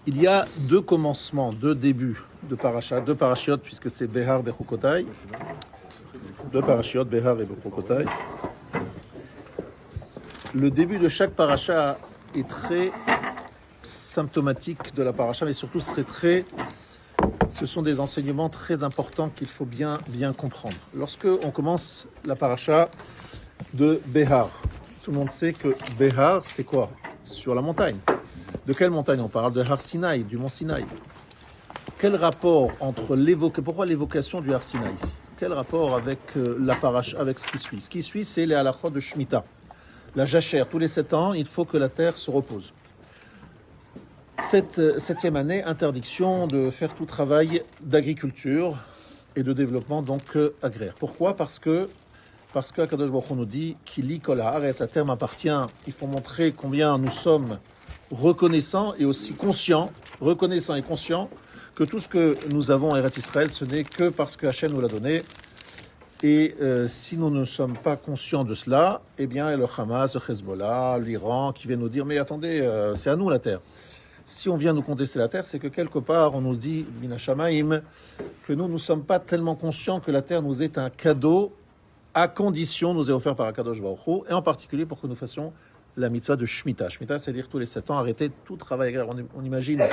Il y a deux commencements, deux débuts de parasha, deux parashiot, puisque c'est Behar Bechukotai. Deux parashiot, Behar et Bechukotai. Le début de chaque parasha est très symptomatique de la parasha, mais surtout ce sont des enseignements très importants qu'il faut bien comprendre. Lorsque on commence la parasha de Behar, tout le monde sait que Behar, c'est quoi? Sur la montagne. De quelle montagne on parle? De Har Sinaï, du mont Sinaï. Quel rapport entre pourquoi l'évocation du Har Sinaï ici? Quel rapport avec la paracha, avec ce qui suit? Ce qui suit, c'est les halachot de Shemitah. La jachère, tous les 7 ans, il faut que la terre se repose. Cette 7e année, interdiction de faire tout travail d'agriculture et de développement donc agraire. Pourquoi? Parce que Akadosh Baruch Hu nous dit qu'il y kol haaretz, la terre m'appartient. Il faut montrer combien nous sommes reconnaissants et aussi reconnaissants et conscients que tout ce que nous avons en Eretz Israël, ce n'est que parce que Hachem nous l'a donné. Et si nous ne sommes pas conscients de cela, eh bien le Hamas, le Hezbollah, l'Iran qui viennent nous dire mais attendez, c'est à nous la terre. Si on vient nous contester la terre, c'est que quelque part on nous dit Mina Shamaim que nous ne sommes pas tellement conscients que la terre nous est un cadeau à condition nous est offert par Akadosh Baruch Hu, et en particulier pour que nous fassions la mitzvah de Shemitah. Shemitah, c'est-à-dire tous les 7 ans arrêter tout travail agraire. On imagine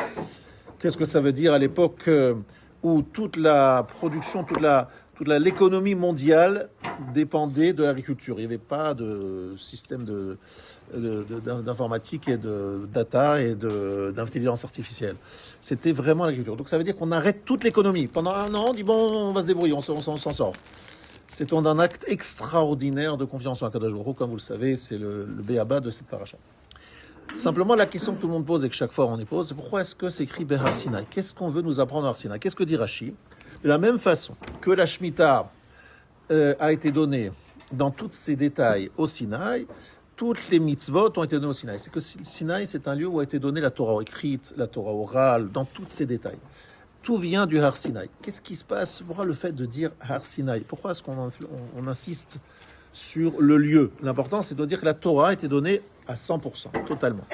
qu'est-ce que ça veut dire à l'époque où toute la production, l'économie mondiale dépendait de l'agriculture. Il n'y avait pas de système d'informatique et de data et d'intelligence artificielle. C'était vraiment l'agriculture. Donc ça veut dire qu'on arrête toute l'économie. Pendant 1 an, on dit bon, on va se débrouiller, on s'en sort. C'est un acte extraordinaire de confiance en Akadosh Baruch Hu. Comme vous le savez, c'est le béaba de cette paracha. Simplement, la question que tout le monde pose et que chaque fois on y pose, c'est pourquoi est-ce que c'est écrit Behar Sinaï? Qu'est-ce qu'on veut nous apprendre à Har Sinaï? Qu'est-ce que dit Rashi? De la même façon que la Shemitah a été donnée dans tous ses détails au Sinaï, toutes les mitzvot ont été données au Sinaï. C'est que Sinaï, c'est un lieu où a été donnée la Torah écrite, la Torah orale, dans tous ses détails. Tout vient du Har Sinaï. Qu'est-ce qui se passe? Pourquoi le fait de dire Har Sinaï? Pourquoi est-ce qu'on insiste sur le lieu? L'important, c'est de dire que la Torah a été donnée à 100%, totalement.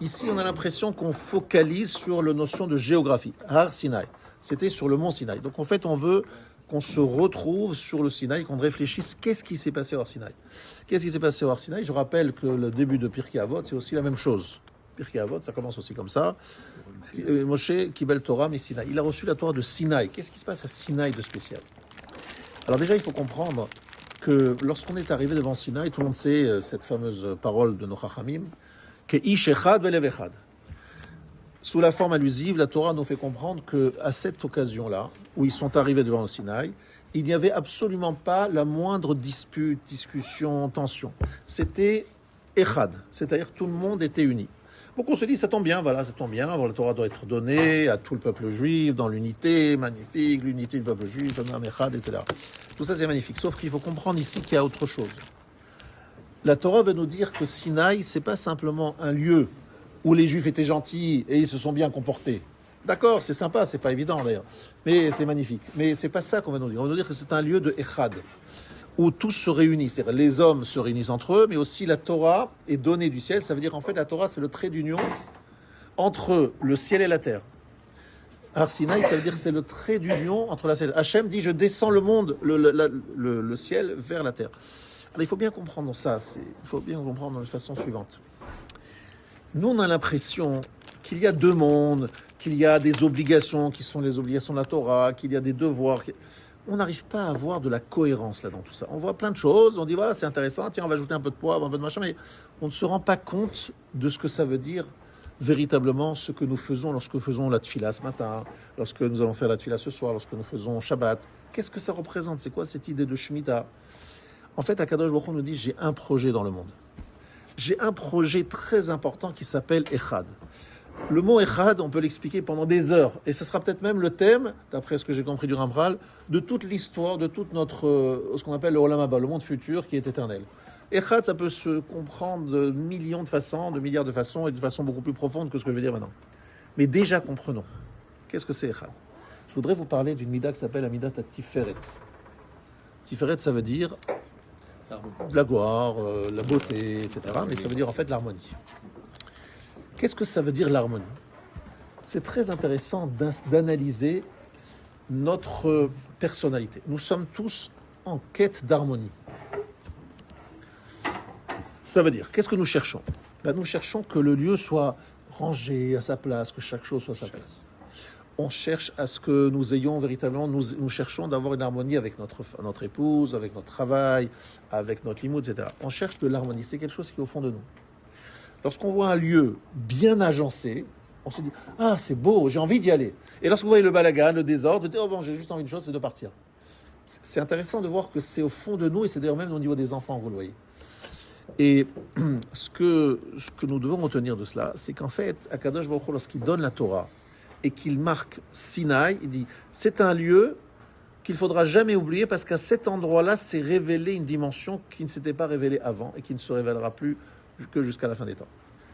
Ici, on a l'impression qu'on focalise sur la notion de géographie. Har Sinaï, c'était sur le mont Sinaï. Donc en fait, on veut qu'on se retrouve sur le Sinaï, qu'on réfléchisse qu'est-ce qui s'est passé au Har Sinaï. Qu'est-ce qui s'est passé au Har Sinaï? Je rappelle que le début de Pirkei Avot, c'est aussi la même chose. Pirkei Avot, ça commence aussi comme ça. Moshe Kibel Torah mi Sinaï. Il a reçu la Torah de Sinaï. Qu'est-ce qui se passe à Sinaï de spécial? Alors déjà, il faut comprendre que lorsqu'on est arrivé devant Sinaï, tout le monde sait cette fameuse parole de nos Chachamim, que Ish Echad Velev Echad. Sous la forme allusive, la Torah nous fait comprendre qu'à cette occasion-là, où ils sont arrivés devant le Sinaï, il n'y avait absolument pas la moindre dispute, discussion, tension. C'était Echad, c'est-à-dire tout le monde était uni. Donc on se dit, ça tombe bien, voilà, ça tombe bien, la Torah doit être donnée à tout le peuple juif, dans l'unité, magnifique, l'unité du peuple juif, Echad, etc. Tout ça c'est magnifique, sauf qu'il faut comprendre ici qu'il y a autre chose. La Torah veut nous dire que Sinaï, c'est pas simplement un lieu où les juifs étaient gentils et ils se sont bien comportés. D'accord, c'est sympa, c'est pas évident d'ailleurs, mais c'est magnifique. Mais c'est pas ça qu'on va nous dire, on va nous dire que c'est un lieu de Echad, où tous se réunissent, c'est-à-dire les hommes se réunissent entre eux, mais aussi la Torah est donnée du ciel. Ça veut dire en fait la Torah c'est le trait d'union entre le ciel et la terre. Har Sinaï, ça veut dire c'est le trait d'union entre la ciel. Hachem dit je descends le monde, le ciel vers la terre. Alors il faut bien comprendre ça, il faut bien comprendre de façon suivante. Nous on a l'impression qu'il y a 2 mondes, qu'il y a des obligations qui sont les obligations de la Torah, qu'il y a des devoirs. On n'arrive pas à avoir de la cohérence là dans tout ça. On voit plein de choses, on dit voilà c'est intéressant, tiens on va ajouter un peu de poivre, un peu de machin, mais on ne se rend pas compte de ce que ça veut dire véritablement ce que nous faisons lorsque nous faisons la tfila ce matin, lorsque nous allons faire la tfila ce soir, lorsque nous faisons Shabbat. Qu'est-ce que ça représente? C'est quoi cette idée de Shemitah? En fait, Akadosh Baruch Hu nous dit j'ai un projet dans le monde. J'ai un projet très important qui s'appelle Echad. Le mot Echad, on peut l'expliquer pendant des heures. Et ce sera peut-être même le thème, d'après ce que j'ai compris du Rambral, de toute l'histoire, de toute notre, ce qu'on appelle le Olam Haba, le monde futur qui est éternel. Echad, ça peut se comprendre de millions de façons, de milliards de façons, et de façon beaucoup plus profonde que ce que je vais dire maintenant. Mais déjà, comprenons. Qu'est-ce que c'est Echad? Je voudrais vous parler d'une mida qui s'appelle la mida Tiferet. Tiferet, ça veut dire la gloire, la beauté, etc. Mais ça veut dire en fait l'harmonie. Qu'est-ce que ça veut dire l'harmonie? C'est très intéressant d'analyser notre personnalité. Nous sommes tous en quête d'harmonie. Ça veut dire, qu'est-ce que nous cherchons? Nous cherchons que le lieu soit rangé à sa place, que chaque chose soit à sa place. On cherche à ce que nous ayons véritablement, nous cherchons d'avoir une harmonie avec notre épouse, avec notre travail, avec notre limoud, etc. On cherche de l'harmonie, c'est quelque chose qui est au fond de nous. Lorsqu'on voit un lieu bien agencé, on se dit « Ah, c'est beau, j'ai envie d'y aller ». Et lorsqu'on voit le balagan, le désordre, on dit « Oh bon, j'ai juste envie d'une chose, c'est de partir ». C'est intéressant de voir que c'est au fond de nous, et c'est d'ailleurs même au niveau des enfants, vous le voyez. Et ce que nous devons retenir de cela, c'est qu'en fait, Akadosh Baruch Hu, lorsqu'il donne la Torah et qu'il marque Sinaï, il dit c'est un lieu qu'il ne faudra jamais oublier parce qu'à cet endroit-là, s'est révélée une dimension qui ne s'était pas révélée avant et qui ne se révélera plus que jusqu'à la fin des temps.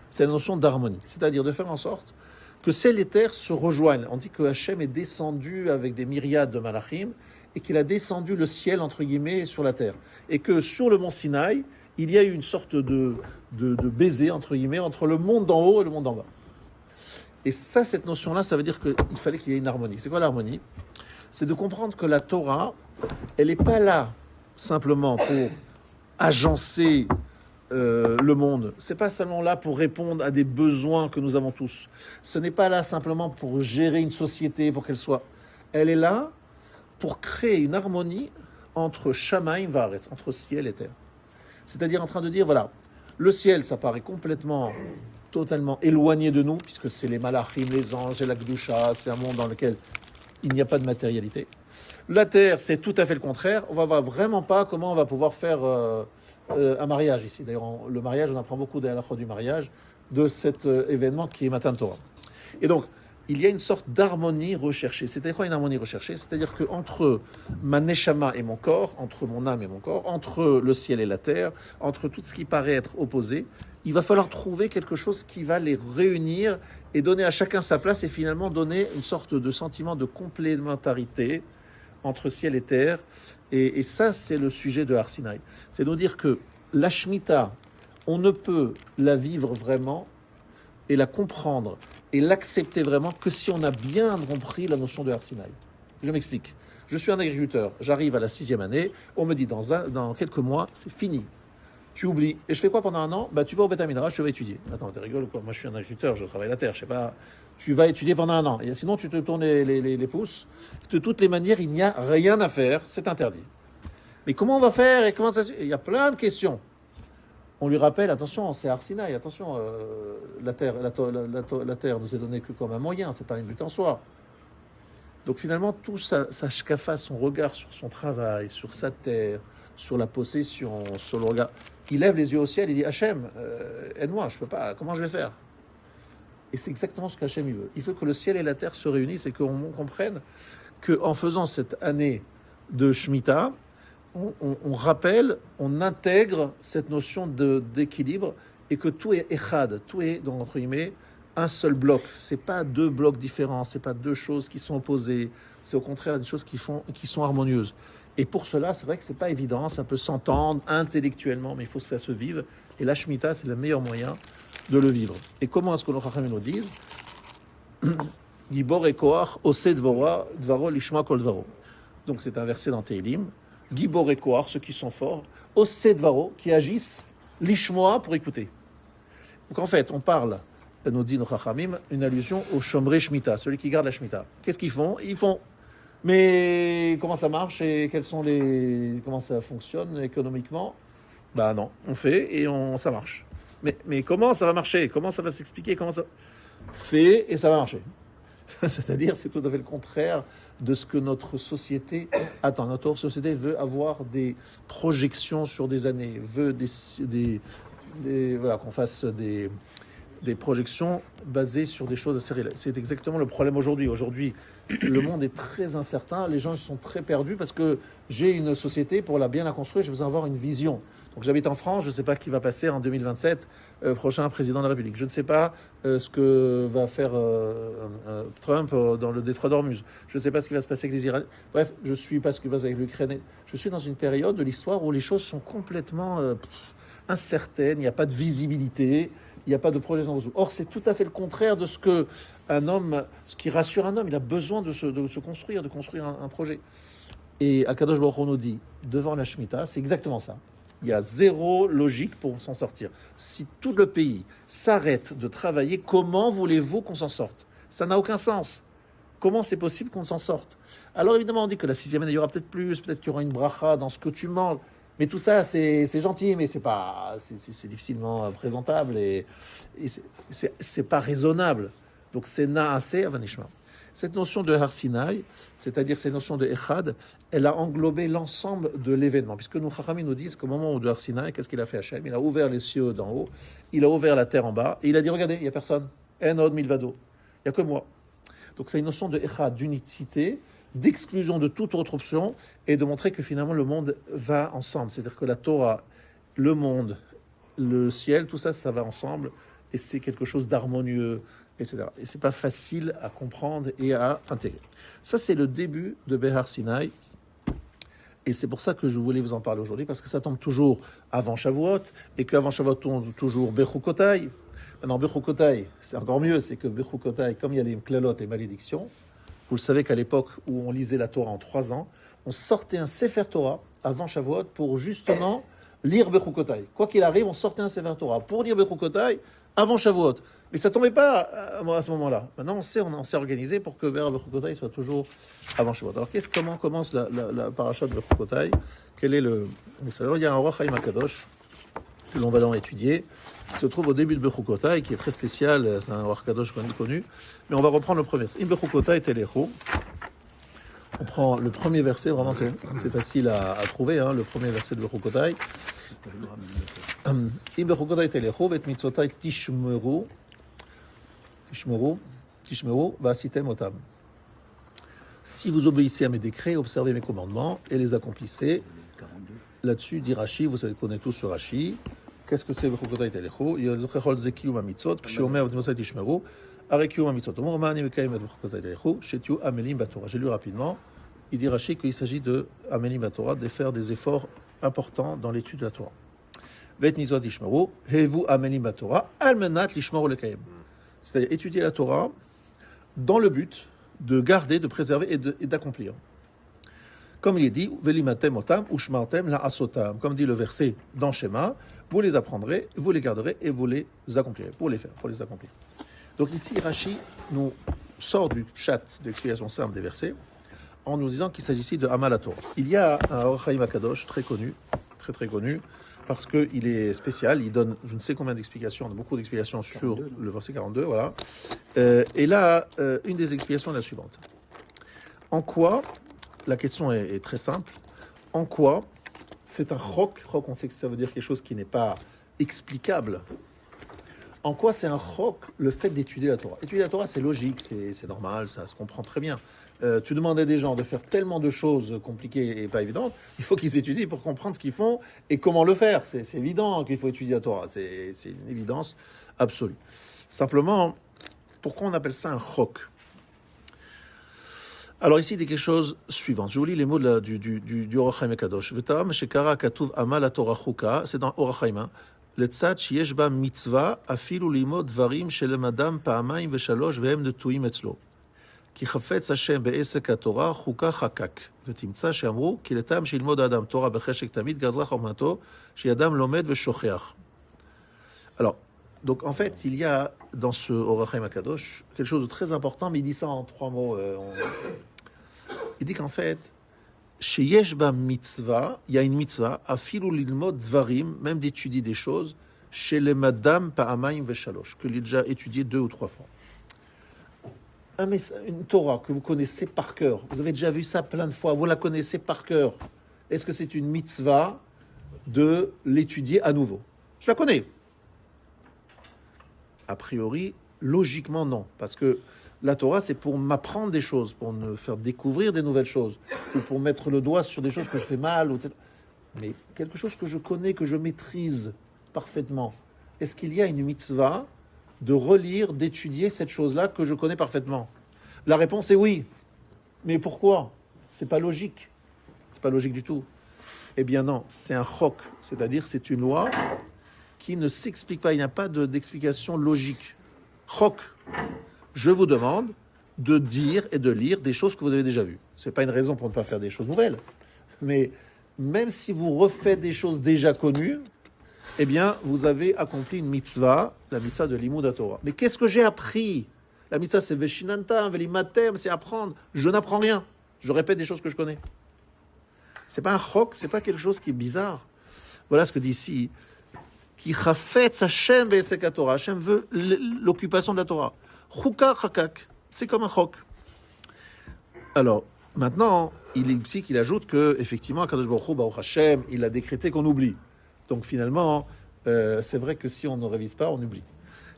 C'est la notion d'harmonie, c'est-à-dire de faire en sorte que ciel et terre se rejoignent. On dit que Hachem est descendu avec des myriades de malachim et qu'il a descendu le ciel, entre guillemets, sur la terre. Et que sur le mont Sinaï, il y a eu une sorte de baiser, entre guillemets, entre le monde d'en haut et le monde d'en bas. Et ça, cette notion-là, ça veut dire qu'il fallait qu'il y ait une harmonie. C'est quoi l'harmonie? C'est de comprendre que la Torah, elle n'est pas là simplement pour agencer le monde. C'est pas seulement là pour répondre à des besoins que nous avons tous. Ce n'est pas là simplement pour gérer une société, pour qu'elle soit... Elle est là pour créer une harmonie entre Shamaim Vaaretz, entre ciel et terre. C'est-à-dire en train de dire, voilà, le ciel, ça paraît totalement éloigné de nous, puisque c'est les malachim, les anges et la Gdusha, c'est un monde dans lequel il n'y a pas de matérialité. La terre, c'est tout à fait le contraire. On ne va voir vraiment pas comment on va pouvoir faire un mariage ici. D'ailleurs, le mariage, on apprend beaucoup des halachot du mariage, de cet événement qui est Matan Torah. Et donc, il y a une sorte d'harmonie recherchée. C'est-à-dire quoi une harmonie recherchée? C'est-à-dire qu'entre ma neshama et mon corps, entre mon âme et mon corps, entre le ciel et la terre, entre tout ce qui paraît être opposé, il va falloir trouver quelque chose qui va les réunir et donner à chacun sa place et finalement donner une sorte de sentiment de complémentarité entre ciel et terre. Et ça, c'est le sujet de Har Sinaï. C'est de dire que la Shemitah, on ne peut la vivre vraiment et la comprendre et l'accepter vraiment que si on a bien compris la notion de Har Sinaï. Je m'explique. Je suis un agriculteur, j'arrive à la 6e année, on me dit dans quelques mois, c'est fini. Tu oublies. Et je fais quoi pendant un an? Tu vas au Beth Midrash, tu vas étudier. Attends, tu rigoles ou quoi? Moi, je suis un agriculteur, je travaille la terre, je sais pas. Tu vas étudier pendant un an. Et sinon, tu te tournes les pouces. De toutes les manières, il n'y a rien à faire, c'est interdit. Mais comment on va faire et comment ça... Il y a plein de questions. On lui rappelle, attention, c'est Har Sinaï, attention, la terre nous est donnée que comme un moyen, c'est pas une but en soi. Donc finalement, tout sa shkafa, son regard sur son travail, sur sa terre, sur la possession, sur le regard, il lève les yeux au ciel, il dit Hachem, aide-moi, je peux pas, comment je vais faire? Et c'est exactement ce qu'Hachem il veut. Il veut que le ciel et la terre se réunissent et qu'on comprenne qu'en faisant cette année de Shemitah, on rappelle, on intègre cette notion d'équilibre et que tout est echad, tout est, donc, entre guillemets, un seul bloc. C'est pas deux blocs différents, c'est pas deux choses qui sont opposées, c'est au contraire des choses qui sont harmonieuses. Et pour cela, c'est vrai que c'est pas évident, ça peut s'entendre intellectuellement, mais il faut que ça se vive. Et la Shemitah, c'est le meilleur moyen de le vivre. Et comment est-ce que nos Chachamim nous disent Gibor et Koach, Ose Dvaro, Lishma Kol Dvaro. Donc c'est un verset dans Tehillim. Gibor et Koach, ceux qui sont forts, Ose Dvaro, qui agissent, Lishmoa, pour écouter. Donc en fait, on parle, nous dit nos Chachamim, une allusion au Shomrei Shemitah, celui qui garde la Shemitah. Qu'est-ce qu'ils font? Ils font. Mais comment ça marche et comment ça fonctionne économiquement? Non, on fait et ça marche. Mais comment ça va marcher? Comment ça va s'expliquer? Comment ça fait et ça va marcher? C'est-à-dire, c'est tout à fait le contraire de ce que notre société attend. Notre société veut avoir des projections sur des années, veut voilà, qu'on fasse des projections basées sur des choses assez réelles. C'est exactement le problème aujourd'hui. Aujourd'hui, le monde est très incertain, les gens sont très perdus parce que j'ai une société, pour bien la construire, j'ai besoin d'avoir une vision. Donc j'habite en France, je ne sais pas qui va passer en 2027, prochain président de la République. Je ne sais pas ce que va faire Trump dans le détroit d'Ormuz. Je ne sais pas ce qui va se passer avec les Iraniens. Bref, je ne suis pas ce qui va se passer avec l'Ukraine. Je suis dans une période de l'histoire où les choses sont complètement incertaines, il n'y a pas de visibilité. il n'y a pas de projet sans ressources. Or, c'est tout à fait le contraire de ce que un homme, ce qui rassure un homme. Il a besoin de se construire, de construire un projet. Et Akadosh Baruch Hu nous dit, devant la Shemitah, c'est exactement ça. Il y a zéro logique pour s'en sortir. Si tout le pays s'arrête de travailler, comment voulez-vous qu'on s'en sorte? Ça n'a aucun sens. Comment c'est possible qu'on s'en sorte? Alors évidemment, on dit que la sixième année, il y aura peut-être plus, peut-être qu'il y aura une bracha dans ce que tu manges. Mais tout ça, c'est gentil, mais c'est difficilement présentable et c'est pas raisonnable. Donc c'est naase avanishma. Cette notion de Har Sinai, c'est-à-dire cette notion de Echad, elle a englobé l'ensemble de l'événement. Puisque nous, Chachamim nous disent qu'au moment de Har Sinai, qu'est-ce qu'il a fait Hachem? Il a ouvert les cieux d'en haut, il a ouvert la terre en bas, et il a dit, regardez, il n'y a personne. En od milvado. Il n'y a que moi. Donc c'est une notion de Echad, d'unicité, d'exclusion de toute autre option, et de montrer que finalement le monde va ensemble. C'est-à-dire que la Torah, le monde, le ciel, tout ça, ça va ensemble, et c'est quelque chose d'harmonieux, etc. Et c'est pas facile à comprendre et à intégrer. Ça, c'est le début de Behar Sinai. Et c'est pour ça que je voulais vous en parler aujourd'hui, parce que ça tombe toujours avant Shavuot, et qu'avant Shavuot tombe toujours Bechukotai. Maintenant, Bechukotai, c'est encore mieux, c'est que Bechukotai, comme il y a les klalot, les malédictions, vous le savez qu'à l'époque où on lisait la Torah en 3 ans, on sortait un Sefer Torah avant Shavuot pour justement lire Bechukotai. Quoi qu'il arrive, on sortait un Sefer Torah pour lire Bechukotai avant Shavuot. Mais ça ne tombait pas à ce moment-là. Maintenant, on s'est organisé pour que Bechukotai soit toujours avant Shavuot. Alors, comment commence la paracha de Bechukotai? Quel est le... Alors, il y a un Roi Chaim Akadosh que l'on va donc étudier, qui se trouve au début de Bechukotai, qui est très spécial, c'est un Roi Kadosh connu, mais on va reprendre le premier verset. In Bechukotai telechu. On prend le premier verset, vraiment c'est facile à trouver, hein, le premier verset de Bechukotai. In Bechukotai telechu, vet mitzvotai tishmeru, va'asitem otam. Si vous obéissez à mes décrets, observez mes commandements et les accomplissez. Là-dessus, dit Rashi, vous savez qu'on est tous sur Rashi. Qu'est-ce que c'est Bechukotai telechu? Yelzechol zekiyum hamitzvot, ksheomer v'tmosai tishmeru, arekiyum hamitzvot. Omor ma'ani mekayim et Bechukotai telechu, shetiu amelim batorah. J'ai lu rapidement. Il dit Rashi qu'il s'agit de amelim batorah, de faire des efforts importants dans l'étude de la Torah. Vet mitzvot tishmeru, hevu amelim batorah, almenat lishmor lekayim. C'est-à-dire étudier la Torah dans le but de garder, de préserver et d'accomplir. Comme il est dit, velimatem otam ushmartem la asotam. Comme dit le verset dans Shema, vous les apprendrez, vous les garderez et vous les accomplirez. Pour les faire, pour les accomplir. Donc ici, Rashi nous sort du chat d'explication simple des versets en nous disant qu'il s'agit ici de Hamal HaTorah. Il y a un Or Chaim HaKadosh très connu, très connu, parce qu'il est spécial, il donne je ne sais combien d'explications, beaucoup d'explications sur le verset 42, voilà. Et là, une des explications est la suivante. En quoi, la question est très simple, en quoi c'est un chok, on sait que ça veut dire quelque chose qui n'est pas explicable. En quoi c'est un chok le fait d'étudier la Torah? Étudier la Torah, c'est logique, c'est normal, ça se comprend très bien. Tu demandais à des gens de faire tellement de choses compliquées et pas évidentes, il faut qu'ils étudient pour comprendre ce qu'ils font et comment le faire. C'est évident qu'il faut étudier la Torah, c'est une évidence absolue. Simplement, pourquoi on appelle ça un chok? Alors ici, il y a quelque chose suivant. Je vous lis les mots du Or Chaim Kadosh. V'tam shekara katuv amal haTorah chuka, c'est dans Or Chaim. לצד שיש בה מצווה אפילו ללמוד דברים שלמדם פעמיים ושלוש והם נטועים אצלו. כי חפץ השם בעסק התורה חוקה חקק. ותמצא שאמרו כי לטעם שילמוד האדם תורה בחשק תמיד גזרה חוכמתו שידם לומד ושוכח. Alors, donc en fait, il y a dans ce Or Chaim HaKadosh quelque chose de très important, mais il dit ça en 3 mots. Il dit qu'en fait, chez Yeshba mitzvah, il y a une mitzvah, afilu lilmod dvarim, même d'étudier des choses, chez les madame pa'amayim veshalosh, que j'ai déjà étudié 2 ou 3 fois. Une Torah que vous connaissez par cœur, vous avez déjà vu ça plein de fois, vous la connaissez par cœur. Est-ce que c'est une mitzvah de l'étudier à nouveau? Je la connais. A priori, logiquement non, parce que la Torah, c'est pour m'apprendre des choses, pour me faire découvrir des nouvelles choses, ou pour mettre le doigt sur des choses que je fais mal, etc. Mais quelque chose que je connais, que je maîtrise parfaitement. Est-ce qu'il y a une mitzvah de relire, d'étudier cette chose-là que je connais parfaitement? La réponse est oui. Mais pourquoi? C'est pas logique. C'est pas logique du tout. Eh bien non, c'est un chok, c'est-à-dire c'est une loi qui ne s'explique pas. Il n'y a pas d'explication logique. Chok, je vous demande de dire et de lire des choses que vous avez déjà vues. Ce n'est pas une raison pour ne pas faire des choses nouvelles. Mais même si vous refaites des choses déjà connues, eh bien, vous avez accompli une mitzvah, la mitzvah de Limud HaTorah. Mais qu'est-ce que j'ai appris? La mitzvah, c'est Veshinantam, Velimatem, c'est apprendre. Je n'apprends rien. Je répète des choses que je connais. C'est pas un chok, c'est pas quelque chose qui est bizarre. Voilà ce que dit ici. Qui chafetz Hashem be'esek HaTorah. Hashem veut l'occupation de la Torah. Chukak chakak. C'est comme un chok. Alors, maintenant, il ajoute que, effectivement, Kadosh Baruch Hu, Baruch Hashem, il a décrété qu'on oublie. Donc, finalement, c'est vrai que si on ne révise pas, on oublie.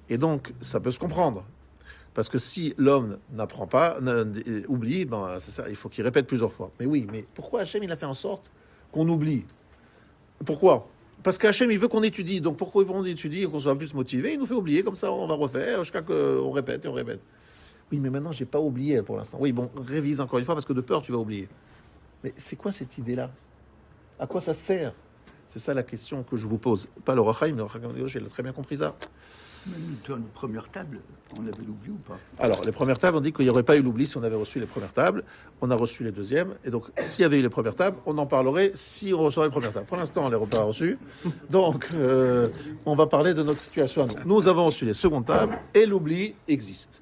Et donc, ça peut se comprendre. Parce que si l'homme n'apprend pas, oublie, ben, c'est ça, il faut qu'il répète plusieurs fois. Mais oui, mais pourquoi Hachem, il a fait en sorte qu'on oublie? Pourquoi? Parce qu'Hachem, il veut qu'on étudie. Donc pourquoi on étudie et qu'on soit plus motivé? Il nous fait oublier, comme ça on va refaire, jusqu'à qu'on répète et on répète. Oui, mais maintenant, j'ai pas oublié pour l'instant. Oui, bon, révise encore une fois, parce que de peur, tu vas oublier. Mais c'est quoi cette idée-là? À quoi ça sert? C'est ça la question que je vous pose. Pas le Rachaim, mais le Rachaim, j'ai très bien compris ça. Même dans nos premières tables, on avait l'oubli ou pas? Alors, les premières tables, on dit qu'il n'y aurait pas eu l'oubli si on avait reçu les premières tables. On a reçu les deuxièmes. Et donc, s'il y avait eu les premières tables, on en parlerait si on recevait les premières tables. Pour l'instant, on ne les a pas reçues. Donc, on va parler de notre situation à nous. Nous avons reçu les secondes tables et l'oubli existe.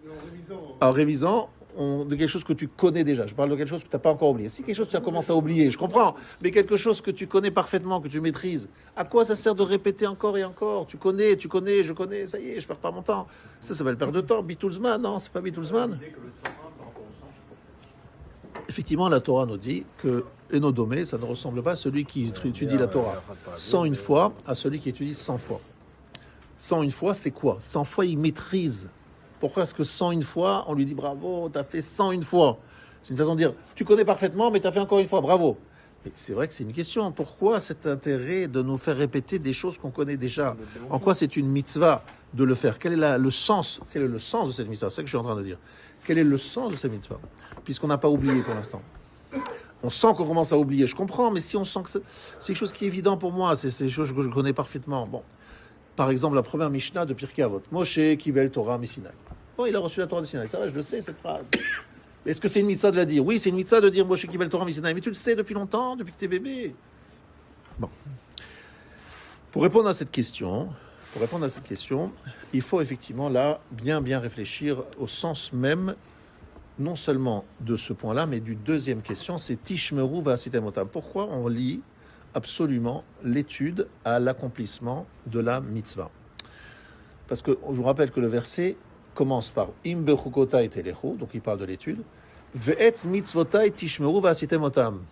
En révisant, de quelque chose que tu connais déjà. Je parle de quelque chose que tu n'as pas encore oublié. Si quelque chose que tu as commencé à oublier, je comprends, mais quelque chose que tu connais parfaitement, que tu maîtrises, à quoi ça sert de répéter encore et encore? Tu connais, je connais, ça y est, je perds pas mon temps. Ça s'appelle perdre de temps. Bitoulzman, non, c'est pas Bitoulzman. Effectivement, la Torah nous dit que Enodomé, ça ne ressemble pas à celui qui étudie la Torah 101 fois à celui qui étudie 100 fois. 101 fois, c'est quoi? 100 fois, il maîtrise. Pourquoi est-ce que 101 fois, on lui dit bravo, tu as fait 101 fois? C'est une façon de dire, tu connais parfaitement, mais tu as fait encore une fois, bravo. Mais c'est vrai que c'est une question. Pourquoi cet intérêt de nous faire répéter des choses qu'on connaît déjà? En quoi c'est une mitzvah de le faire? Quel est le sens? Quel est le sens de cette mitzvah? C'est ça que je suis en train de dire. Quel est le sens de cette mitzvah? Puisqu'on n'a pas oublié pour l'instant. On sent qu'on commence à oublier, je comprends, mais si on sent que c'est quelque chose qui est évident pour moi, c'est des choses que je connais parfaitement. Bon. Par exemple, la première Mishnah de Pirkei Avot. Moshe Kibel Torah Misinaï. Bon, il a reçu la Torah de Sinaï. Ça va, je le sais, cette phrase. Est-ce que c'est une mitzvah de la dire? Oui, c'est une mitzvah de dire Moshe Kibel Torah Misinaï. Mais tu le sais depuis longtemps, depuis que tu es bébé. Bon. Pour répondre à cette question, il faut effectivement là bien réfléchir au sens même, non seulement de ce point-là, mais du deuxième question, c'est Tishmeru Va'asitemotam. Pourquoi on lit absolument l'étude à l'accomplissement de la mitzvah? Parce que je vous rappelle que le verset commence par Im bechukotai telechu, donc il parle de l'étude, Ve'etz mitzvotai tishmeru va'asitemotam.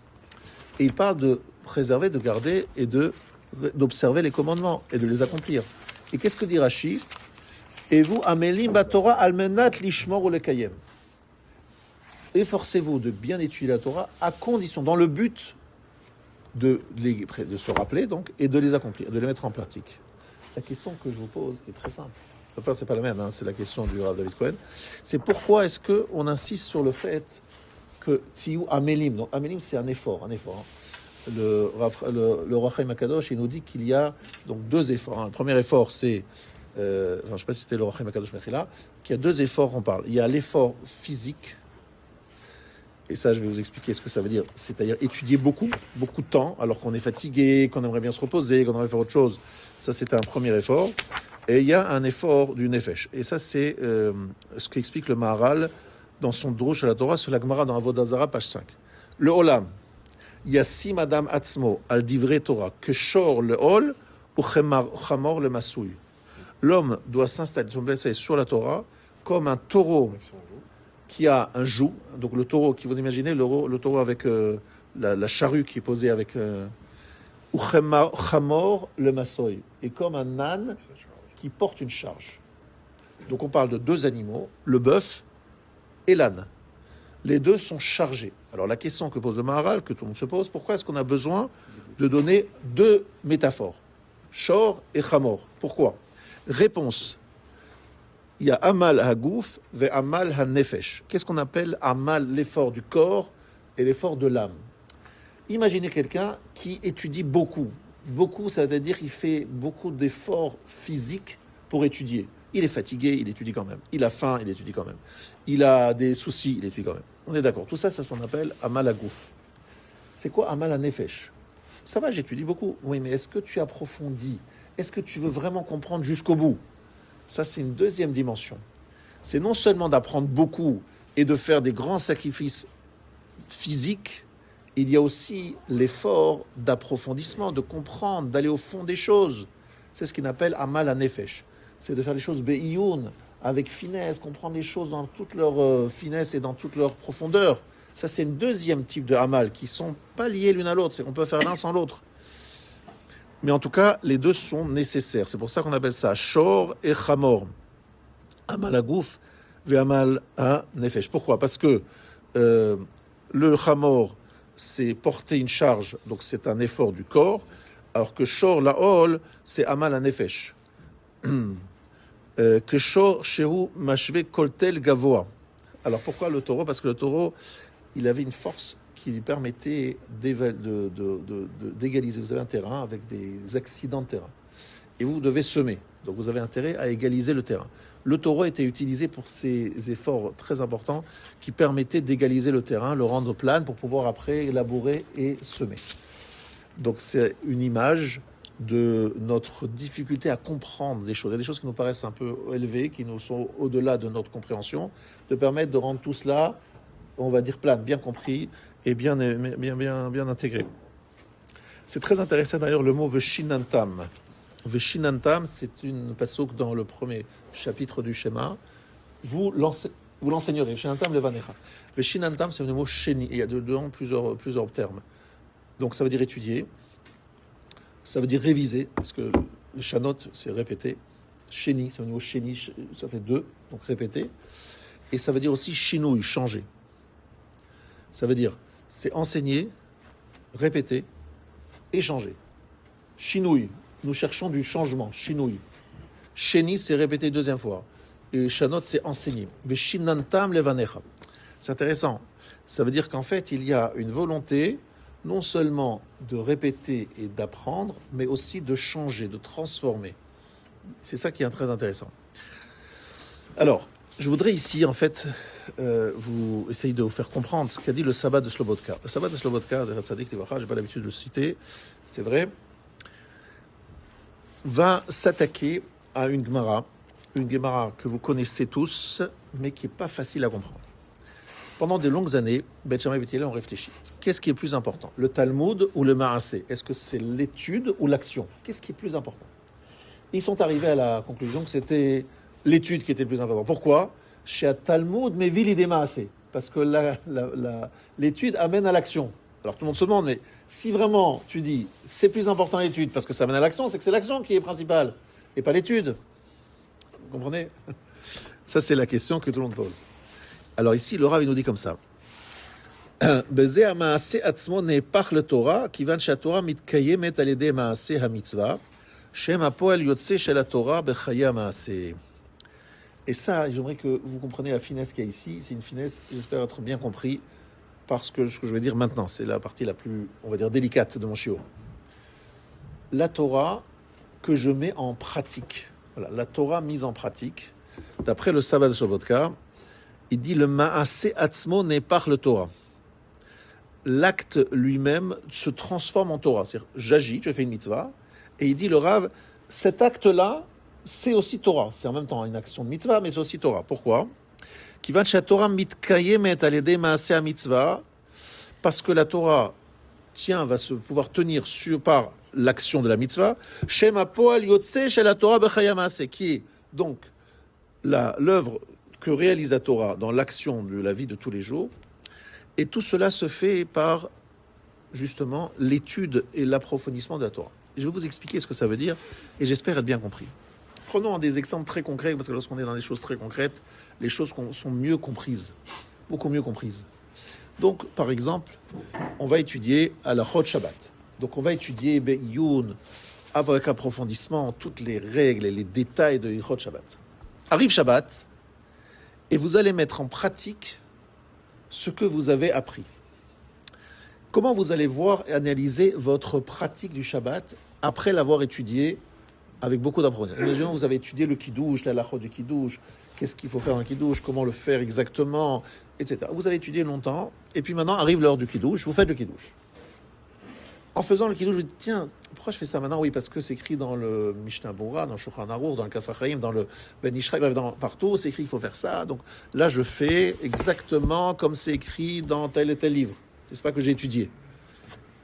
Et il parle de préserver, de garder et d'observer les commandements et de les accomplir. Et qu'est-ce que dit Rashi? Et vous amelim batorah almenat lishmor ou lekayem. Efforcez-vous de bien étudier la Torah à condition, dans le but de se rappeler donc et de les accomplir, de les mettre en pratique. La question que je vous pose est très simple. Enfin, c'est pas la mienne, c'est la question du Rav David Cohen. C'est pourquoi est-ce qu'on insiste sur le fait que Tiyu Amelim, donc Amelim c'est un effort. Le Rachaim Akadosh, il nous dit qu'il y a donc deux efforts. Le premier effort, c'est, je ne sais pas si c'était le Rachaim Akadosh Mechila, qu'il y a deux efforts qu'on parle. Il y a l'effort physique, et ça, je vais vous expliquer ce que ça veut dire. C'est-à-dire étudier beaucoup de temps, alors qu'on est fatigué, qu'on aimerait bien se reposer, qu'on aimerait faire autre chose. Ça, c'est un premier effort. Et il y a un effort du Nefesh. Et ça, c'est ce qu'explique le Maharal dans son Drush à la Torah sur la Gemara dans Avodah Zarah, page 5. Le Olam, Yassi Madam Atzmo, al divrei Torah, que shor le Ol, ou chamor le Masouy. L'homme doit s'installer sur la Torah comme un taureau qui a un joug. Donc le taureau, qui vous imaginez, le taureau avec la charrue qui est posée avec... ou chamor le Masouy. Et comme un âne qui porte une charge. Donc on parle de deux animaux, le bœuf et l'âne. Les deux sont chargés. Alors la question que pose le Maharal, que tout le monde se pose, pourquoi est-ce qu'on a besoin de donner deux métaphores, Shor et Chamor? Pourquoi? Réponse. Il y a Amal Hagouf ve Amal HaNefesh. Qu'est-ce qu'on appelle Amal, l'effort du corps, et l'effort de l'âme? Imaginez quelqu'un qui étudie beaucoup, Beaucoup, ça veut dire qu'il fait beaucoup d'efforts physiques pour étudier. Il est fatigué, il étudie quand même. Il a faim, il étudie quand même. Il a des soucis, il étudie quand même. On est d'accord. Tout ça, ça s'en appelle Amal Agouf. C'est quoi Amal Nefesh? Ça va, j'étudie beaucoup. Oui, mais est-ce que tu approfondis? Est-ce que tu veux vraiment comprendre jusqu'au bout? Ça, c'est une deuxième dimension. C'est non seulement d'apprendre beaucoup et de faire des grands sacrifices physiques, il y a aussi l'effort d'approfondissement, de comprendre, d'aller au fond des choses. C'est ce qu'on appelle Amal Nefesh. C'est de faire les choses be'iyun, avec finesse, comprendre les choses dans toute leur finesse et dans toute leur profondeur. Ça, c'est une deuxième type de Amal qui ne sont pas liés l'une à l'autre. C'est qu'on peut faire l'un sans l'autre. Mais en tout cas, les deux sont nécessaires. C'est pour ça qu'on appelle ça Shor et Chamor. Amal Agouf ve Amal Nefesh. Pourquoi? Parce que le Chamor, c'est porter une charge, donc c'est un effort du corps, alors que Shor Laol, c'est Amal Nefesh. Que Shor Shehu Mashve Koltel Gavoa. Alors pourquoi le taureau? Parce que le taureau, il avait une force qui lui permettait d'égaliser. Vous avez un terrain avec des accidents de terrain. Et vous devez semer. Donc vous avez intérêt à égaliser le terrain. Le taureau était utilisé pour ces efforts très importants qui permettaient d'égaliser le terrain, le rendre plane pour pouvoir après labourer et semer. Donc c'est une image de notre difficulté à comprendre des choses. Il y a des choses qui nous paraissent un peu élevées, qui nous sont au-delà de notre compréhension, de permettre de rendre tout cela, on va dire plane, bien compris et bien intégré. C'est très intéressant d'ailleurs le mot Veshinantam. Veshinantam, c'est une passouk dans le premier chapitre du Shema. Vous l'enseignerez. Veshinantam levanecha. Veshinantam, c'est le mot sheni. Il y a dedans plusieurs termes. Donc ça veut dire étudier. Ça veut dire réviser, parce que le shanot, c'est répéter. Sheni, c'est au niveau sheni, ça fait 2, donc répéter. Et ça veut dire aussi shinouille, changer. Ça veut dire, c'est enseigner, répéter et changer. Shinouille, nous cherchons du changement, shinouille. Sheni, c'est répéter deuxième fois. Et shanot, c'est enseigner. Veshinantam levanecha. C'est intéressant. Ça veut dire qu'en fait, il y a une volonté non seulement de répéter et d'apprendre, mais aussi de changer, de transformer. C'est ça qui est très intéressant. Alors, je voudrais ici, en fait, vous essayer de vous faire comprendre ce qu'a dit le sabbat de Slobodka. Le sabbat de Slobodka, je n'ai pas l'habitude de le citer, c'est vrai, va s'attaquer à une Gemara que vous connaissez tous, mais qui n'est pas facile à comprendre. Pendant de longues années, Beth Shammai et Beth Hillel ont réfléchi. Qu'est-ce qui est plus important, le Talmud ou le Maaseh? Est-ce que c'est l'étude ou l'action? Qu'est-ce qui est plus important? Ils sont arrivés à la conclusion que c'était l'étude qui était le plus important. Pourquoi? Chez Talmud, mais vili des Maaseh. Parce que l'étude amène à l'action. Alors tout le monde se demande, mais si vraiment tu dis c'est plus important l'étude parce que ça amène à l'action, c'est que c'est l'action qui est principale et pas l'étude. Vous comprenez? Ça, c'est la question que tout le monde pose. Alors ici, le Rav, il nous dit comme ça. Beze ha'maaseh atzmo ne'epach leTorah, kivan she'aTorah mitkayemet al yedei maaseh hamitzvah, shem ha'poel yotzeh shel haTorah bechaye ha'maaseh. Et ça, j'aimerais que vous compreniez la finesse qu'il y a ici. C'est une finesse, j'espère être bien compris, parce que ce que je vais dire maintenant, c'est la partie la plus, on va dire, délicate de mon shiur. La Torah que je mets en pratique. Voilà, la Torah mise en pratique. D'après le sabbat de Slobodka, il dit le Maaseh atzmo ne'epach le Torah. L'acte lui-même se transforme en Torah. C'est-à-dire, j'agis, je fais une mitzvah, et il dit le Rav, cet acte-là, c'est aussi Torah. C'est en même temps une action de mitzvah, mais c'est aussi Torah. Pourquoi? Kivan she'aTorah mitkayemet al yedei maaseh hamitzvah, parce que la Torah va se pouvoir tenir par l'action de la mitzvah, Shem ha'poel yotzeh shel haTorah bechaye ha'maaseh, qui est donc l'œuvre que réalise la Torah dans l'action de la vie de tous les jours. Et tout cela se fait par, justement, l'étude et l'approfondissement de la Torah. Et je vais vous expliquer ce que ça veut dire, et j'espère être bien compris. Prenons des exemples très concrets, parce que lorsqu'on est dans des choses très concrètes, les choses sont mieux comprises, beaucoup mieux comprises. Donc, par exemple, on va étudier à la Chod Shabbat. Donc, on va étudier Be'iyun, avec approfondissement, toutes les règles et les détails de Chod Shabbat. Arrive Shabbat, et vous allez mettre en pratique ce que vous avez appris. Comment vous allez voir et analyser votre pratique du Shabbat après l'avoir étudié avec beaucoup d'approfondissement. Imaginons que vous avez étudié le kidouche, la halachot du kidouche, qu'est-ce qu'il faut faire dans le kidouche, comment le faire exactement, etc. Vous avez étudié longtemps, et puis maintenant arrive l'heure du kidouche, vous faites le kidouche. En faisant le kidouche, je vous dis, tiens, pourquoi je fais ça maintenant? Oui, parce que c'est écrit dans le Mishnah Bora, dans le Shulchan Aruch, dans le Kaf HaChaim, dans le Ben Ishraï, bref, partout, c'est écrit qu'il faut faire ça. Donc là, je fais exactement comme c'est écrit dans tel et tel livre. C'est pas que j'ai étudié.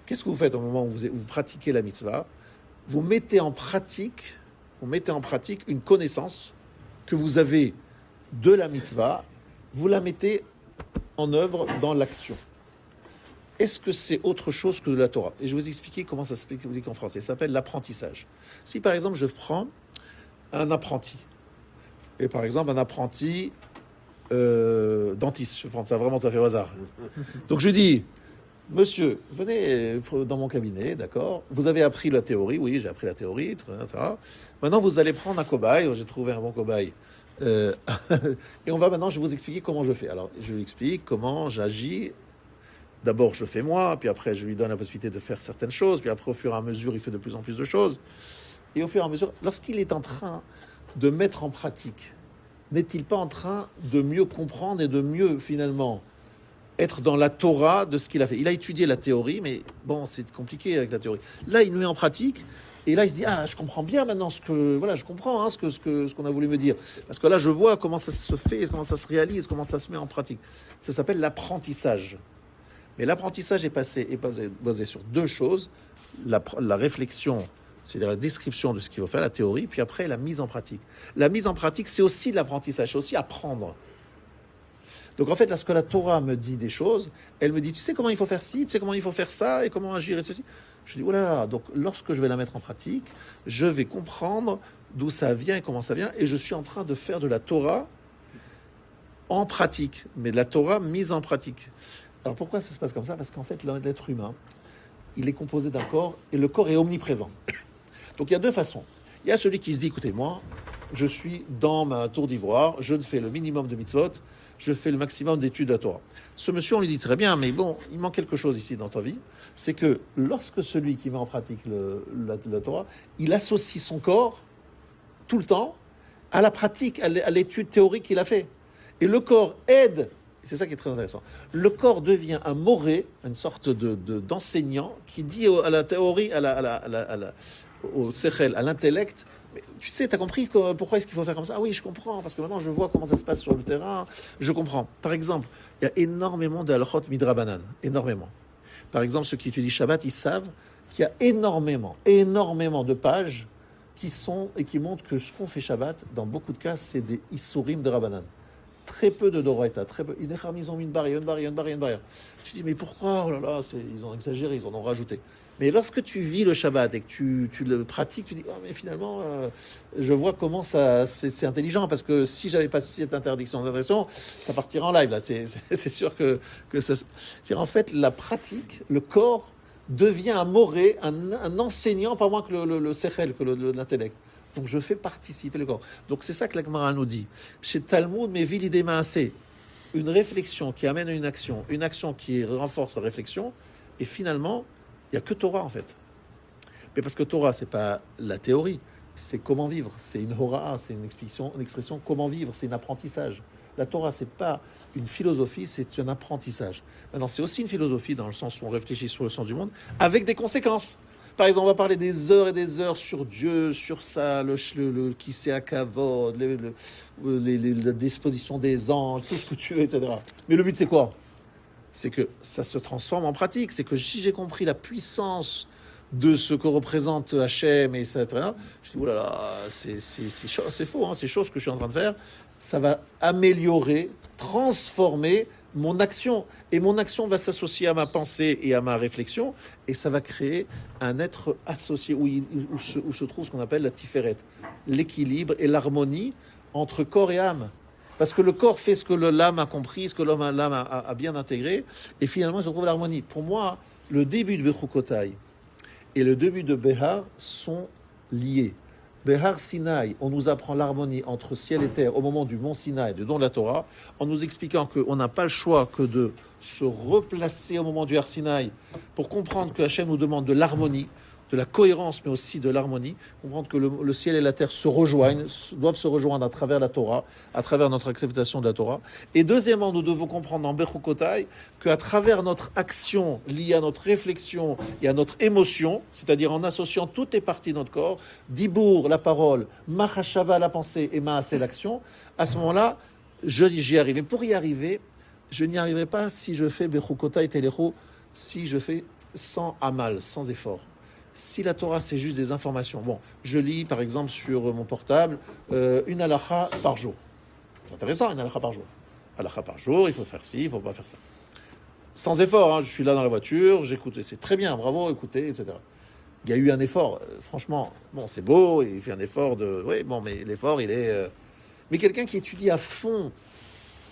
Qu'est-ce que vous faites au moment où vous pratiquez la mitzvah? Vous mettez en pratique une connaissance que vous avez de la mitzvah, vous la mettez en œuvre dans l'action. Est-ce que c'est autre chose que de la Torah? Et je vais vous expliquer comment ça s'explique en français. Ça s'appelle l'apprentissage. Si par exemple je prends un apprenti, et par exemple un apprenti dentiste, je vais prendre ça vraiment tout à fait au hasard. Donc je dis, monsieur, venez dans mon cabinet, d'accord? Vous avez appris la théorie, oui, j'ai appris la théorie, tout ça. Maintenant vous allez prendre un cobaye, j'ai trouvé un bon cobaye. Et on va maintenant, je vais vous expliquer comment je fais. Alors je vous explique comment j'agis. D'abord, je le fais moi, puis après, je lui donne la possibilité de faire certaines choses, puis après, au fur et à mesure, il fait de plus en plus de choses. Et au fur et à mesure, lorsqu'il est en train de mettre en pratique, n'est-il pas en train de mieux comprendre et de mieux, finalement, être dans la Torah de ce qu'il a fait? Il a étudié la théorie, mais bon, c'est compliqué avec la théorie. Là, il nous met en pratique, et là, il se dit, ah, je comprends bien maintenant je comprends ce qu'on a voulu me dire. Parce que là, je vois comment ça se fait, comment ça se réalise, comment ça se met en pratique. Ça s'appelle l'apprentissage. Mais l'apprentissage est basé sur deux choses. La réflexion, c'est-à-dire la description de ce qu'il faut faire, la théorie, puis après la mise en pratique. La mise en pratique, c'est aussi de l'apprentissage, c'est aussi apprendre. Donc en fait, lorsque la Torah me dit des choses, elle me dit, tu sais comment il faut faire ci, tu sais comment il faut faire ça, et comment agir et ceci. Je dis, oh là là, donc lorsque je vais la mettre en pratique, je vais comprendre d'où ça vient et comment ça vient, et je suis en train de faire de la Torah en pratique, mais de la Torah mise en pratique. Alors pourquoi ça se passe comme ça? Parce qu'en fait, l'être humain, il est composé d'un corps, et le corps est omniprésent. Donc il y a deux façons. Il y a celui qui se dit, écoutez, moi, je suis dans ma tour d'ivoire, je fais le minimum de mitzvot, je fais le maximum d'études de la Torah. Ce monsieur, on lui dit très bien, mais bon, il manque quelque chose ici dans ta vie, c'est que lorsque celui qui met en pratique la Torah, il associe son corps, tout le temps, à la pratique, à l'étude théorique qu'il a fait. Et le corps aide. C'est ça qui est très intéressant. Le corps devient un moré, une sorte d'enseignant qui dit à la théorie, au sechel, à l'intellect, mais tu sais, tu as compris pourquoi est-ce qu'il faut faire comme ça? Ah oui, je comprends, parce que maintenant je vois comment ça se passe sur le terrain, je comprends. Par exemple, il y a énormément de halachot midrabanan, énormément. Par exemple, ceux qui étudient Shabbat, ils savent qu'il y a énormément de pages qui montrent que ce qu'on fait Shabbat, dans beaucoup de cas, c'est des issourim de Rabbanan. Très peu de Doraita, très peu. Ils ont mis une barrière. Tu dis, mais pourquoi? Oh là là, ils ont exagéré, ils en ont rajouté. Mais lorsque tu vis le Shabbat et que tu le pratiques, tu dis, oh, mais finalement, je vois comment c'est intelligent, parce que si j'avais pas cette interdiction, ça partirait en live, là. C'est sûr que ça... C'est en fait, la pratique, le corps devient un moré, un enseignant, pas moins que le sechel, que l'intellect. Donc je fais participer le corps. Donc c'est ça que la Gemara nous dit. Chez Talmud, mais l'idée c'est une réflexion qui amène à une action qui renforce la réflexion, et finalement, il n'y a que Torah en fait. Mais parce que Torah, c'est pas la théorie, c'est comment vivre. C'est une hora, c'est une expression comment vivre, c'est un apprentissage. La Torah, c'est pas une philosophie, c'est un apprentissage. Maintenant, c'est aussi une philosophie dans le sens où on réfléchit sur le sens du monde, avec des conséquences. Par exemple, on va parler des heures et des heures sur Dieu, sur ça, le qui c'est à Kavod, la disposition des anges, tout ce que tu veux, etc. Mais le but, c'est quoi? C'est que ça se transforme en pratique. C'est que si j'ai compris la puissance de ce que représente Hachem, et etc., je dis, oulala, c'est faux, hein, ces choses que je suis en train de faire, ça va améliorer, transformer mon action. Et mon action va s'associer à ma pensée et à ma réflexion, et ça va créer un être associé où se trouve ce qu'on appelle la tiferet, l'équilibre et l'harmonie entre corps et âme. Parce que le corps fait ce que l'âme a compris, ce que l'âme a bien intégré, et finalement, il se trouve l'harmonie. Pour moi, le début de Bechukotai et le début de Behar sont liés. Behar Sinaï, on nous apprend l'harmonie entre ciel et terre au moment du mont Sinaï, du don de la Torah, en nous expliquant qu'on n'a pas le choix que de se replacer au moment du Har Sinaï pour comprendre que Hachem nous demande de l'harmonie. de la cohérence, mais aussi de l'harmonie. Comprendre que le ciel et la terre se rejoignent, doivent se rejoindre à travers la Torah, à travers notre acceptation de la Torah. Et deuxièmement, nous devons comprendre en Bechukotai qu'à travers notre action liée à notre réflexion et à notre émotion, c'est-à-dire en associant toutes les parties de notre corps, Dibour, la parole, Mahashava, la pensée, et Maaseh, l'action, à ce moment-là, j'y arrive. Et pour y arriver, je n'y arriverai pas si je fais Bechukotai Telecho, si je fais sans amal, sans effort. Si la Torah, c'est juste des informations. Bon, je lis, par exemple, sur mon portable, une halakha par jour. C'est intéressant, une halakha par jour. Halakha par jour, il faut faire ci, il ne faut pas faire ça. Sans effort, hein, je suis là dans la voiture, j'écoute, et c'est très bien, bravo, écoutez, etc. Il y a eu un effort, franchement, bon, c'est beau, il fait un effort de... Oui, bon, mais l'effort, il est... Mais quelqu'un qui étudie à fond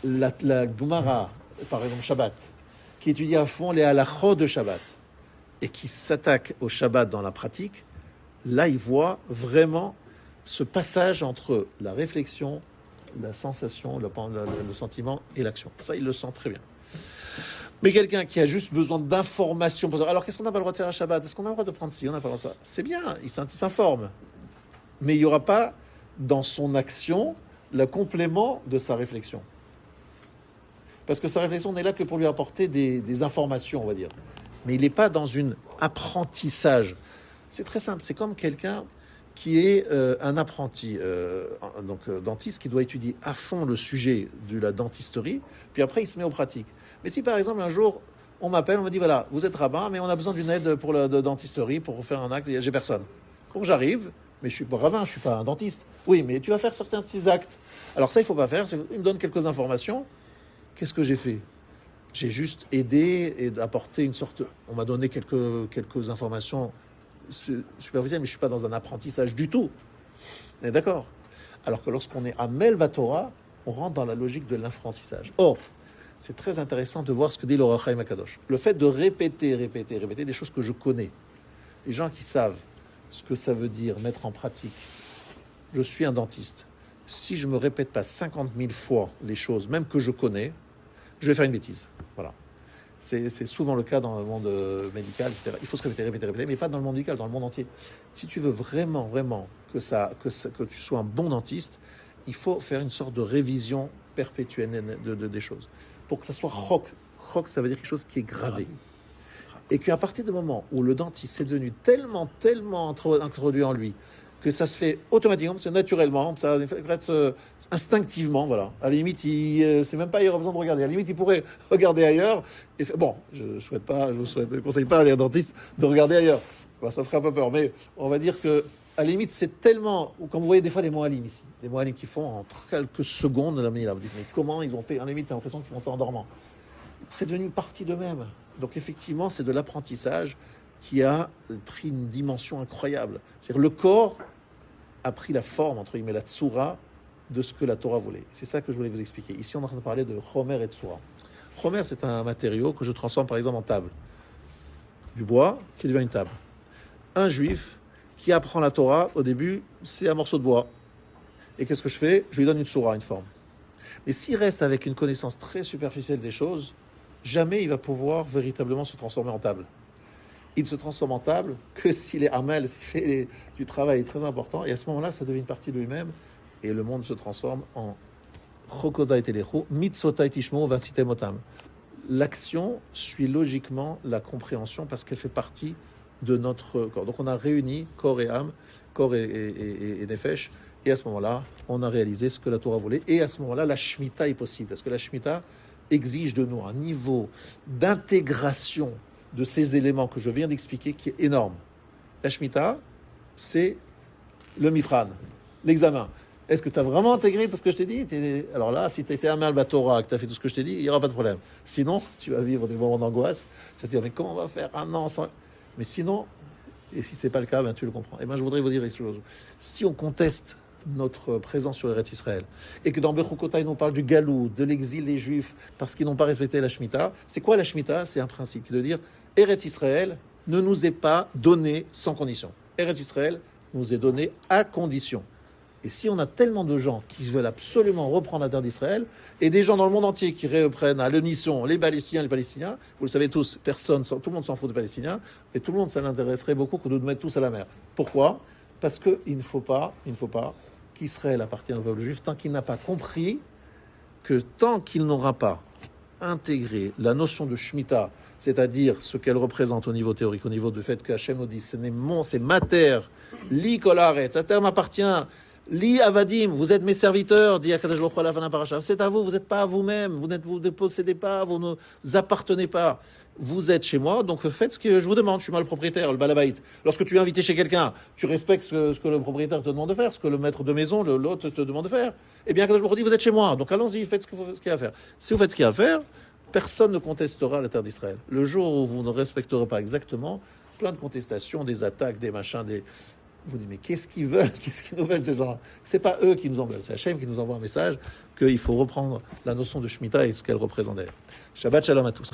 la Gemara, par exemple, Shabbat, qui étudie à fond les halachot de Shabbat, et qui s'attaque au Shabbat dans la pratique, là, il voit vraiment ce passage entre la réflexion, la sensation, le sentiment et l'action. Ça, il le sent très bien. Mais quelqu'un qui a juste besoin d'informations, alors qu'est-ce qu'on n'a pas le droit de faire à Shabbat? Est-ce qu'on a le droit de prendre ci? On n'a pas le droit de ça. C'est bien, il s'informe. Mais il n'y aura pas dans son action le complément de sa réflexion. Parce que sa réflexion n'est là que pour lui apporter des informations, on va dire. Mais il n'est pas dans un apprentissage. C'est très simple, c'est comme quelqu'un qui est un apprenti, dentiste, qui doit étudier à fond le sujet de la dentisterie, puis après il se met aux pratiques. Mais si par exemple un jour on m'appelle, on me dit voilà, vous êtes rabbin, mais on a besoin d'une aide pour la dentisterie, pour faire un acte, j'ai personne. Donc j'arrive, mais je suis pas rabbin, je suis pas un dentiste. Oui, mais tu vas faire certains petits actes. Alors ça il faut pas faire, il me donne quelques informations. Qu'est-ce que j'ai fait? J'ai juste aidé et apporté une sorte... On m'a donné quelques informations superficielles, mais je ne suis pas dans un apprentissage du tout. On est d'accord? Alors que lorsqu'on est à Melva Torah, on rentre dans la logique de l'infranchissage. Or, c'est très intéressant de voir ce que dit le Rachaim Akadosh. Le fait de répéter des choses que je connais. Les gens qui savent ce que ça veut dire mettre en pratique. Je suis un dentiste. Si je ne me répète pas 50 000 fois les choses, même que je connais, je vais faire une bêtise. Voilà. C'est souvent le cas dans le monde médical, etc. Il faut se répéter, mais pas dans le monde médical, dans le monde entier. Si tu veux vraiment que tu sois un bon dentiste, il faut faire une sorte de révision perpétuelle des choses. Pour que ça soit chok. Chok, ça veut dire quelque chose qui est gravé. Et qu'à partir du moment où le dentiste est devenu tellement introduit en lui, que ça se fait automatiquement, c'est naturellement, ça instinctivement, voilà. À la limite, c'est même pas il aura besoin de regarder. À la limite, il pourrait regarder ailleurs. Bon, je ne conseille pas à les dentistes de regarder ailleurs. Bon, ça ferait un peu peur, mais on va dire que à la limite, c'est tellement, comme vous voyez des fois les moalim ici, des moalim qui font en quelques secondes la minute. Vous dites mais comment ils ont fait? À la limite, t'as l'impression qu'ils font ça en dormant. C'est devenu partie d'eux-mêmes. Donc effectivement, c'est de l'apprentissage qui a pris une dimension incroyable. C'est-à-dire le corps a pris la forme, entre guillemets, la tsura de ce que la Torah voulait. C'est ça que je voulais vous expliquer. Ici, on est en train de parler de chomer et tsura. Chomer, c'est un matériau que je transforme, par exemple, en table. Du bois qui devient une table. Un juif qui apprend la Torah, au début, c'est un morceau de bois. Et qu'est-ce que je fais? Je lui donne une tsura, une forme. Mais s'il reste avec une connaissance très superficielle des choses, jamais il va pouvoir véritablement se transformer en table. Il ne se transforme en table que s'il est amal, s'il fait du travail très important. Et à ce moment-là, ça devient une partie de lui-même. Et le monde se transforme en chokodai telecho, mitzotai tishmo vansitem otam. L'action suit logiquement la compréhension parce qu'elle fait partie de notre corps. Donc on a réuni corps et âme, corps et nefesh. Et à ce moment-là, on a réalisé ce que la Torah voulait. Et à ce moment-là, la Shemitah est possible. Parce que la Shemitah exige de nous un niveau d'intégration de ces éléments que je viens d'expliquer qui est énorme. La Shemitah, c'est le Mifran, l'examen. Est-ce que tu as vraiment intégré tout ce que je t'ai dit? Alors là, si tu étais un mal Torah, que tu as fait tout ce que je t'ai dit, il n'y aura pas de problème. Sinon, tu vas vivre des moments d'angoisse. Tu vas te dire, mais comment on va faire? Ah non, sans... Mais sinon, et si ce n'est pas le cas, ben, tu le comprends. Et bien, je voudrais vous dire quelque chose. Si on conteste notre présence sur Eretz Israël, et que dans Bechukotai, on parle du galou, de l'exil des Juifs, parce qu'ils n'ont pas respecté la Shemitah, c'est quoi la Shemitah? C'est un principe qui est de dire, Eretz Israël ne nous est pas donné sans condition. Eretz Israël nous est donné à condition. Et si on a tellement de gens qui veulent absolument reprendre la terre d'Israël, et des gens dans le monde entier qui reprennent à l'unisson les Palestiniens, vous le savez tous, tout le monde s'en fout des Palestiniens, et tout le monde, ça l'intéresserait beaucoup que de nous mettre tous à la mer. Pourquoi ? Parce qu'il ne faut pas qu'Israël appartienne au peuple juif tant qu'il n'a pas compris que tant qu'il n'aura pas intégré la notion de Shemitah, c'est-à-dire ce qu'elle représente au niveau théorique, au niveau du fait que Hachem nous dit c'est ma terre, li kolaret, cette terre m'appartient, li avadim, vous êtes mes serviteurs, dit Akadosh Baruch Hu à la fin de la paracha, c'est à vous, vous n'êtes pas à vous-même, vous ne possédez pas, vous ne appartenez pas, vous êtes chez moi, donc faites ce que je vous demande, je suis moi le propriétaire, le balabaït. Lorsque tu es invité chez quelqu'un, tu respectes ce que le propriétaire te demande de faire, ce que le maître de maison, l'hôte te demande de faire. Eh bien, Akadosh Baruch Hu dit, vous êtes chez moi, donc allons-y, faites ce qu'il y a à faire. Si vous faites ce qu'il y a à faire, personne ne contestera la terre d'Israël. Le jour où vous ne respecterez pas exactement, plein de contestations, des attaques, des machins, vous dites, mais qu'est-ce qu'ils veulent ? Qu'est-ce qu'ils nous veulent, ces gens-là ? C'est pas eux qui nous en veulent, c'est Hachem qui nous envoie un message qu'il faut reprendre la notion de Shemitah et ce qu'elle représente. Shabbat Shalom à tous.